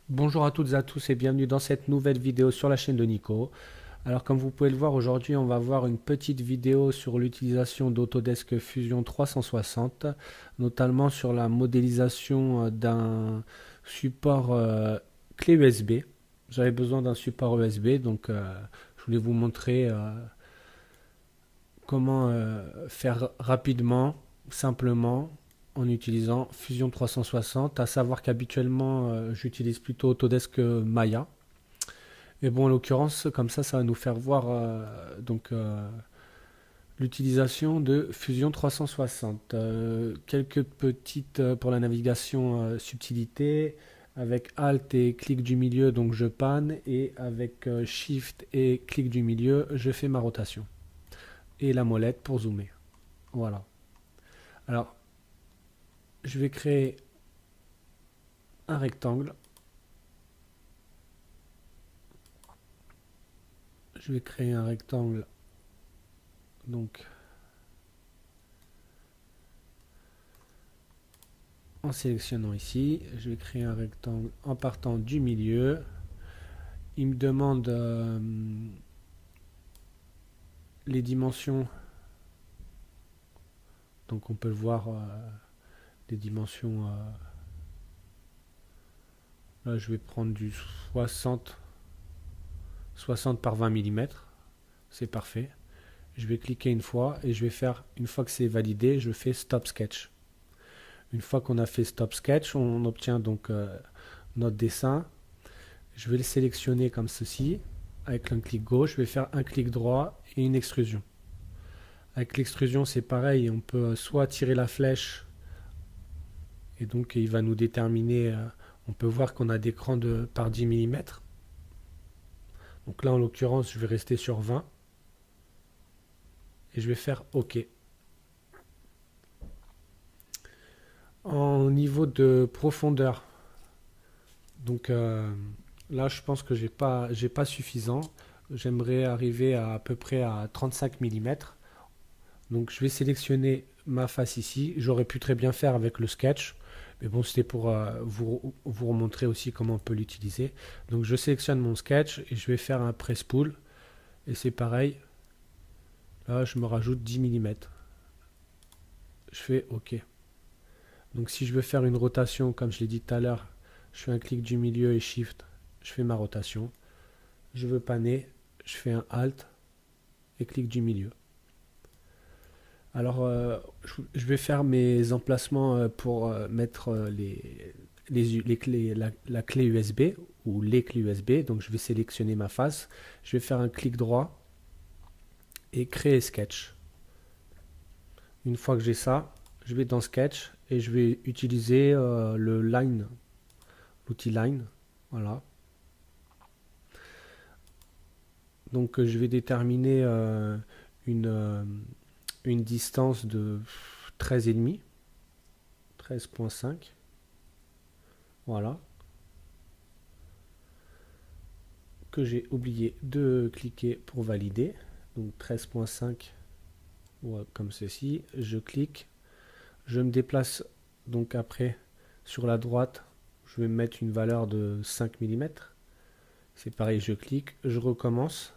Bonjour à toutes et à tous et bienvenue dans cette nouvelle vidéo sur la chaîne de Nico. Alors comme vous pouvez le voir aujourd'hui, on va voir une petite vidéo sur l'utilisation d'Autodesk Fusion 360, notamment sur la modélisation d'un support clé USB. J'avais besoin d'un support USB, donc je voulais vous montrer comment faire rapidement, simplement, en utilisant Fusion 360, à savoir qu'habituellement j'utilise plutôt Autodesk Maya. Mais bon, en l'occurrence, comme ça va nous faire voir l'utilisation de Fusion 360. Quelques petites pour la navigation subtilités. Avec Alt et clic du milieu, donc je panne, et avec Shift et clic du milieu, je fais ma rotation. Et la molette pour zoomer. Voilà. Alors, je vais créer un rectangle. Je vais créer un rectangle, donc en sélectionnant ici, je vais créer un rectangle en partant du milieu. Il me demande les dimensions, donc on peut le voir, les dimensions, là je vais prendre du 60 par 20 mm, c'est parfait. Je vais cliquer une fois et je vais faire, une fois que c'est validé, je fais Stop Sketch. Une fois qu'on a fait Stop Sketch, on obtient donc notre dessin. Je vais le sélectionner comme ceci. Avec un clic gauche, je vais faire un clic droit et une extrusion. Avec l'extrusion, c'est pareil. On peut soit tirer la flèche et donc il va nous déterminer. On peut voir qu'on a des crans par 10 mm. Donc là, en l'occurrence, je vais rester sur 20 et je vais faire OK. En niveau de profondeur, donc là, je pense que j'ai pas suffisant. J'aimerais arriver à peu près à 35 mm. Donc je vais sélectionner ma face ici. J'aurais pu très bien faire avec le sketch. Mais bon, c'était pour vous remontrer aussi comment on peut l'utiliser. Donc je sélectionne mon sketch et je vais faire un press pull. Et c'est pareil. Là, je me rajoute 10 mm. Je fais OK. Donc si je veux faire une rotation, comme je l'ai dit tout à l'heure, je fais un clic du milieu et Shift. Je fais ma rotation. Je veux panner. Je fais un Alt et clic du milieu. Alors, je vais faire mes emplacements pour mettre les clés, la clé USB ou les clés USB. Donc, je vais sélectionner ma face. Je vais faire un clic droit et créer Sketch. Une fois que j'ai ça, je vais dans Sketch et je vais utiliser le Line, l'outil Line. Voilà. Donc, je vais déterminer une distance de 13,5. 13,5. Voilà. Que j'ai oublié de cliquer pour valider. Donc 13,5, comme ceci. Je clique. Je me déplace donc après sur la droite. Je vais mettre une valeur de 5 mm. C'est pareil, je clique. Je recommence.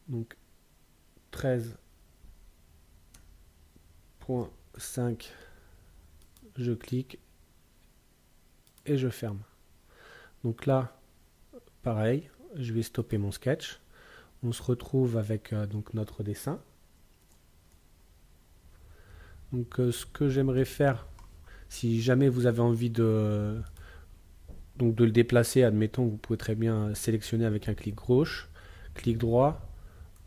Donc 13,5. Je clique et je ferme. Donc là, pareil, je vais stopper mon sketch. On se retrouve avec donc notre dessin. Donc ce que j'aimerais faire, si jamais vous avez envie de le déplacer, admettons, vous pouvez très bien sélectionner avec un clic gauche, clic droit,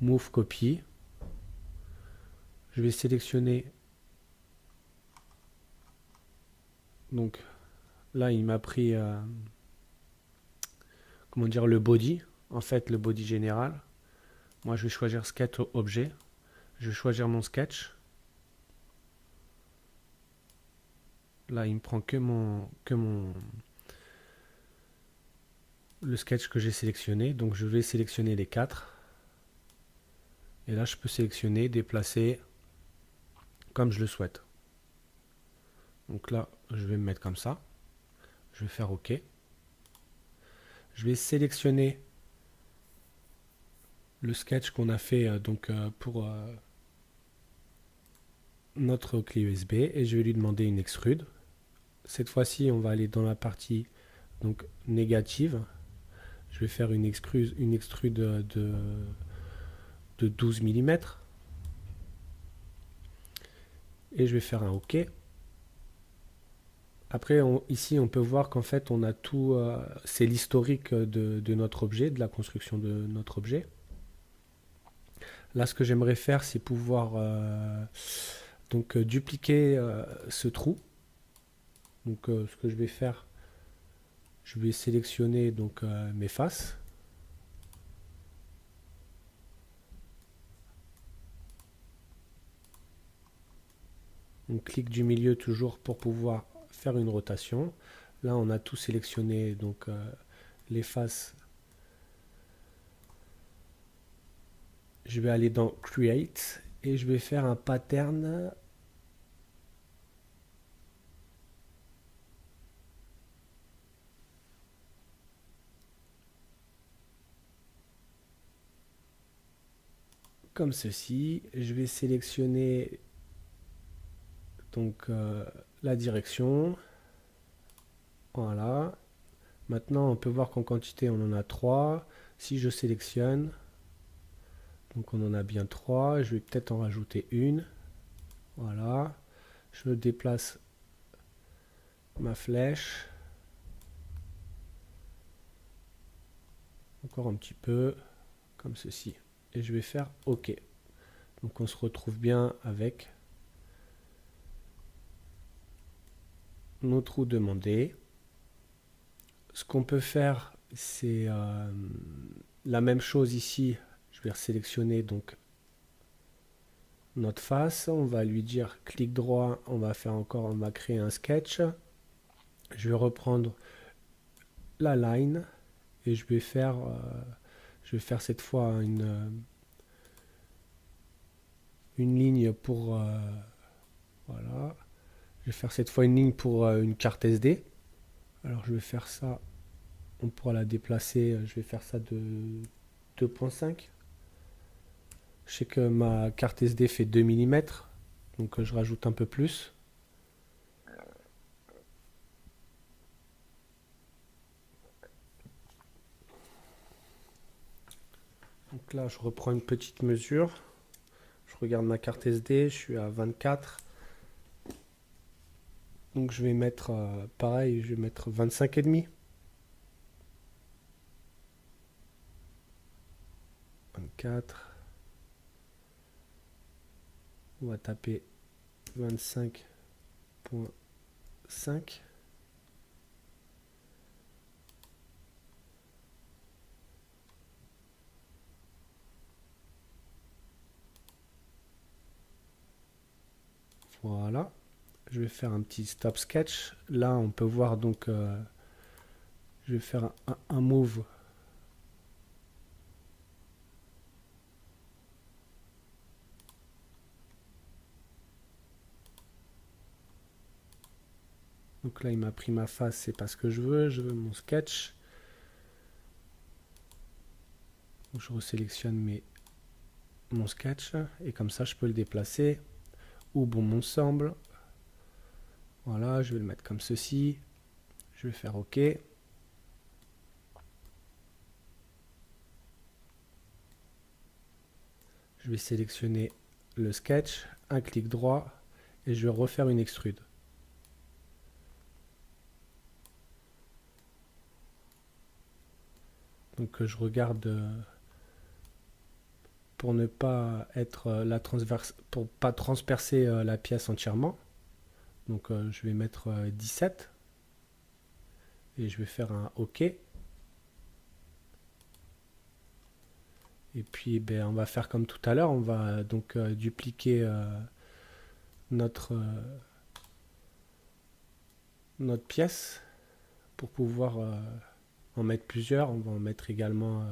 Move Copy. Je vais sélectionner. Donc là, il m'a pris comment dire, le body, en fait le body général. Moi, je vais choisir Sketch Objet. Je vais choisir mon sketch. Là, il me prend que mon le sketch que j'ai sélectionné. Donc je vais sélectionner les 4. Et là, je peux sélectionner, déplacer comme je le souhaite. Donc là, je vais me mettre comme ça. Je vais faire OK. Je vais sélectionner le sketch qu'on a fait pour notre clé USB et je vais lui demander une extrude. Cette fois-ci, on va aller dans la partie donc négative. Je vais faire une extrude de 12 mm et je vais faire un OK. Après, ici, on peut voir qu'en fait, on a tout, c'est l'historique de notre objet, de la construction de notre objet. Là, ce que j'aimerais faire, c'est pouvoir dupliquer ce trou. Donc, ce que je vais faire, je vais sélectionner mes faces. On clique du milieu toujours pour pouvoir faire une rotation. Là, on a tout sélectionné, donc les faces. Je vais aller dans Create et je vais faire un pattern. Comme ceci. Je vais sélectionner la direction. Voilà. Maintenant, on peut voir qu'en quantité, on en a 3. Si je sélectionne, donc on en a bien 3. Je vais peut-être en rajouter une. Voilà. Je déplace ma flèche. Encore un petit peu, comme ceci. Et je vais faire OK. Donc on se retrouve bien avec nos trous demandés. Ce qu'on peut faire, c'est la même chose ici. Je vais sélectionner donc notre face. On va lui dire clic droit. On va créer un sketch. Je vais reprendre la line et je vais faire cette fois une ligne pour voilà. Je vais faire cette fois une ligne pour une carte SD. Alors je vais faire ça. On pourra la déplacer. Je vais faire ça de 2.5. Je sais que ma carte SD fait 2 mm. Donc je rajoute un peu plus. Donc là, je reprends une petite mesure. Je regarde ma carte SD. Je suis à 24. Donc je vais mettre, pareil, je vais mettre 25,5. 24. On va taper 25,5. Voilà. Je vais faire un petit stop sketch. Là, on peut voir je vais faire un move. Donc là, il m'a pris ma face, c'est pas ce que je veux. Je veux mon sketch. Donc je resélectionne mon sketch et comme ça, je peux le déplacer où bon me semble. Voilà, je vais le mettre comme ceci. Je vais faire OK. Je vais sélectionner le sketch, un clic droit et je vais refaire une extrude. Donc je regarde pour ne pas être pour pas transpercer la pièce entièrement. Donc je vais mettre 17 et je vais faire un OK. Et puis on va faire comme tout à l'heure, on va donc dupliquer notre pièce pour pouvoir en mettre plusieurs. On va en mettre également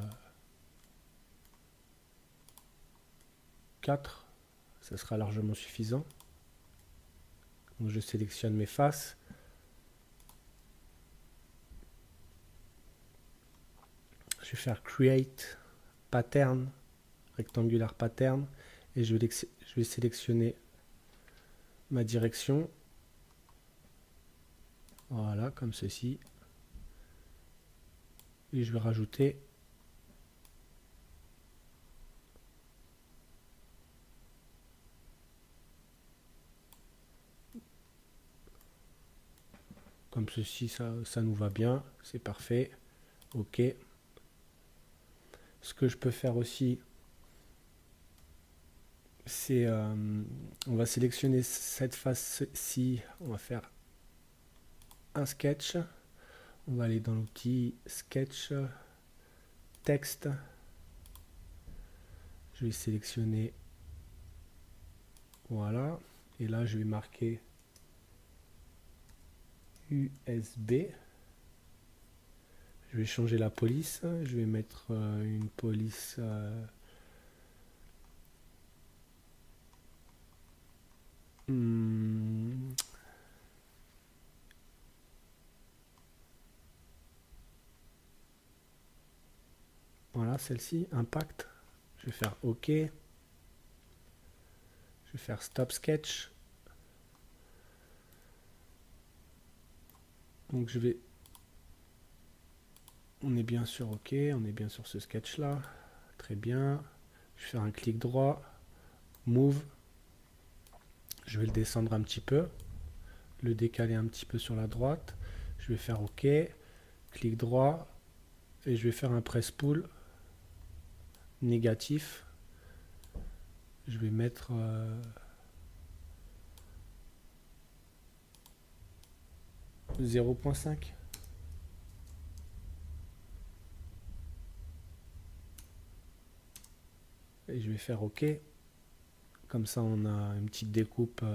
4. Ça sera largement suffisant. Donc je sélectionne mes faces. Je vais faire Create Pattern, Rectangular Pattern, et je vais sélectionner ma direction. Voilà, comme ceci. Et je vais rajouter comme ceci, ça nous va bien, c'est parfait. OK. Ce que je peux faire aussi, c'est on va sélectionner cette face-ci, on va faire un sketch. On va aller dans l'outil Sketch, Texte. Je vais sélectionner, voilà, et là je vais marquer USB. Je vais changer la police, je vais mettre une police voilà, celle-ci, Impact. Je vais faire OK. Je vais faire Stop Sketch. Donc je vais... On est bien sur OK, on est bien sur ce sketch-là. Très bien. Je vais faire un clic droit, Move. Je vais le descendre un petit peu, le décaler un petit peu sur la droite. Je vais faire OK, clic droit, et je vais faire un press pull négatif. Je vais mettre 0.5. Et je vais faire OK. Comme ça, on a une petite découpe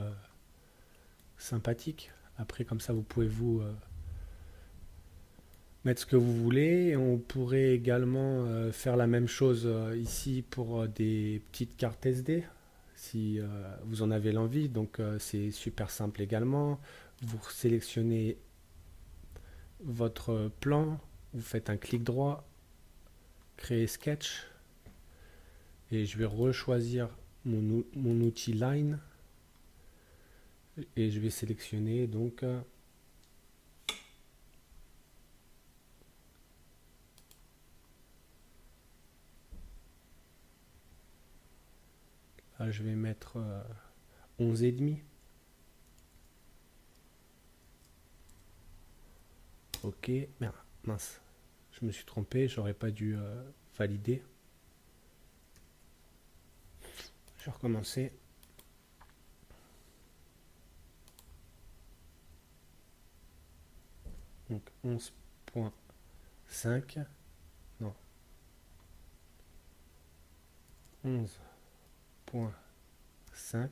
sympathique. Après, comme ça, vous pouvez mettre ce que vous voulez. Et on pourrait également faire la même chose ici pour des petites cartes SD, si vous en avez l'envie. Donc, c'est super simple également. Vous sélectionnez votre plan, vous faites un clic droit, créer sketch, et je vais rechoisir mon outil Line, et je vais sélectionner donc là, je vais mettre 11,5. OK, merde, mince, je me suis trompé, j'aurais pas dû valider. Je vais recommencer. Donc 11.5, non, 11.5,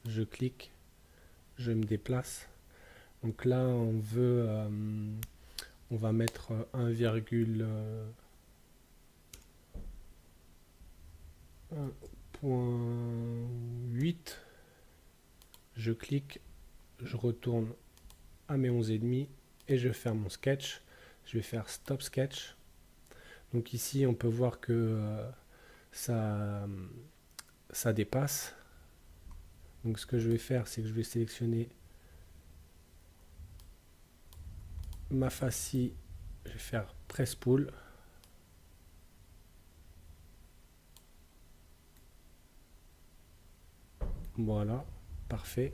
je clique, je me déplace. Donc là, on va mettre 1,8. Je clique, je retourne à mes 11,5 et je ferme mon sketch. Je vais faire Stop Sketch. Donc ici, on peut voir que ça dépasse. Donc ce que je vais faire, c'est que je vais sélectionner ma face-ci, je vais faire Press Pull. Voilà, parfait.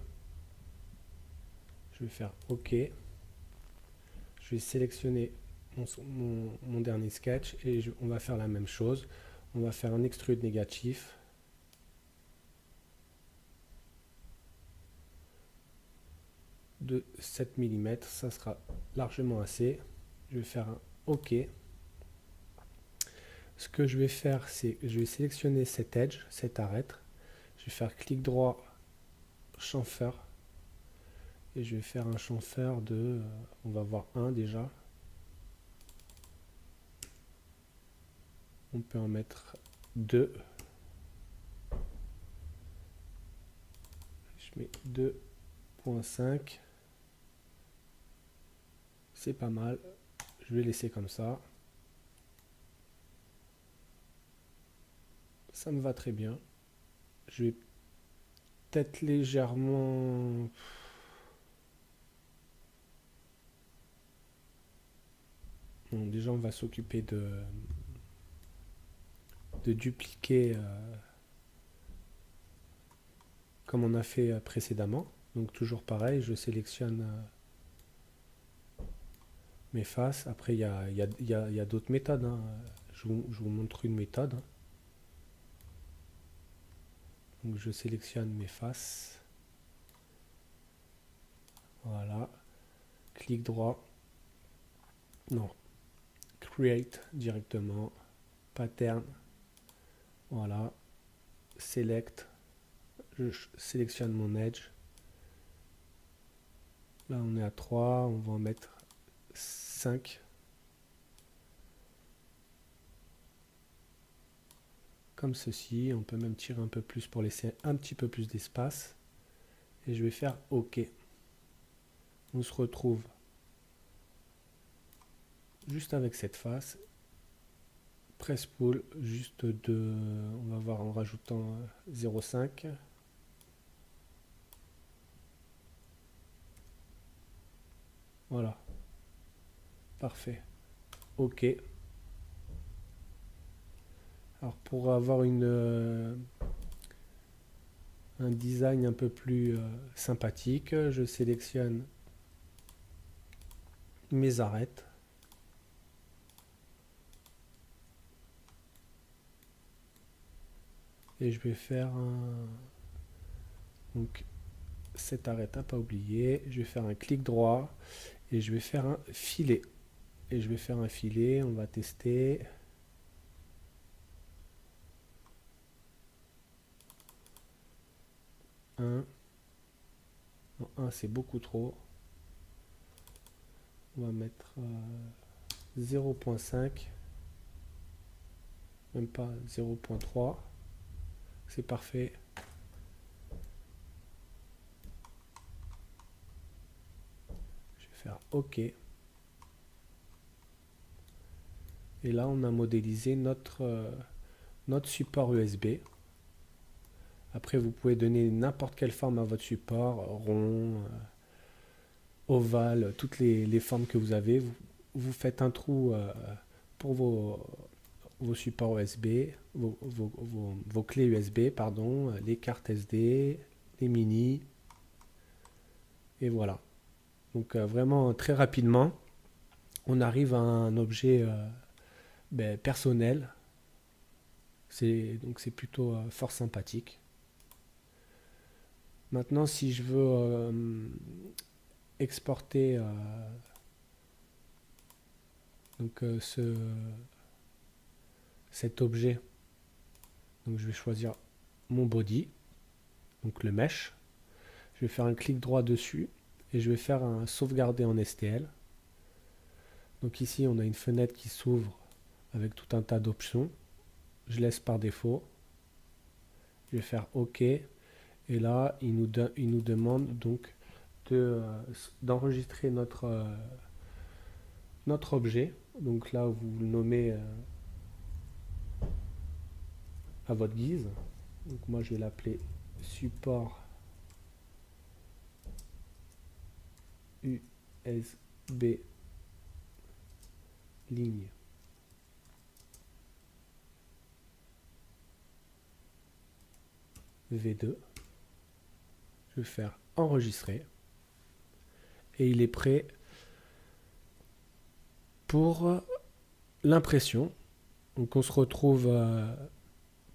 Je vais faire OK. Je vais sélectionner mon dernier sketch et on va faire la même chose. On va faire un extrude négatif. De 7 mm, ça sera largement assez. Je vais faire un OK. Ce que je vais faire, c'est que je vais sélectionner cet edge, cet arête. Je vais faire clic droit, chamfer. Et je vais faire un chamfer de, on va voir un déjà. On peut en mettre 2. Je mets 2.5. C'est pas mal. Je vais laisser comme ça. Ça me va très bien. Je vais peut-être légèrement... Bon, déjà, on va s'occuper de dupliquer comme on a fait précédemment. Donc toujours pareil, je sélectionne mes faces. Après, il y a d'autres méthodes, hein. Je vous montre une méthode. Donc je sélectionne mes faces. Voilà. Clic droit. Non. Create directement. Pattern. Voilà. Select. Je sélectionne mon edge. Là on est à 3. On va en mettre 5. Comme ceci. On peut même tirer un peu plus pour laisser un petit peu plus d'espace. Et je vais faire OK. On se retrouve juste avec cette face. Press pull, juste de, on va voir en rajoutant 0,5. Voilà. Parfait. OK. Alors pour avoir un design un peu plus sympathique, je sélectionne mes arêtes. Et je vais faire donc cette arête à pas oublier. Je vais faire un clic droit et je vais faire un filet. Et je vais faire un filet, on va tester. Non, 1 c'est beaucoup trop. On va mettre 0.5. Même pas 0.3. C'est parfait. Je vais faire OK. Et là, on a modélisé notre support USB. Après, vous pouvez donner n'importe quelle forme à votre support, rond, ovale, toutes les formes que vous avez. Vous faites un trou pour vos supports USB, vos clés USB, pardon, les cartes SD, les mini. Et voilà. Donc vraiment très rapidement, on arrive à un objet personnel. Donc c'est plutôt fort sympathique. Maintenant, si je veux exporter donc cet objet, donc je vais choisir mon body, donc le mesh. Je vais faire un clic droit dessus et je vais faire un sauvegarder en STL. Donc ici, on a une fenêtre qui s'ouvre avec tout un tas d'options. Je laisse par défaut. Je vais faire OK. Et là, il nous demande donc d'enregistrer notre objet. Donc là, vous le nommez à votre guise. Donc moi, je vais l'appeler support USB ligne V2. Je vais faire enregistrer et il est prêt pour l'impression. Donc on se retrouve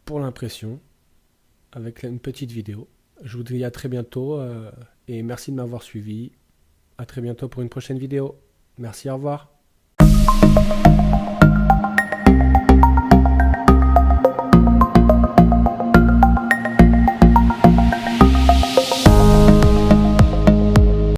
pour l'impression avec une petite vidéo. Je vous dis à très bientôt et merci de m'avoir suivi. À très bientôt pour une prochaine vidéo. Merci, au revoir.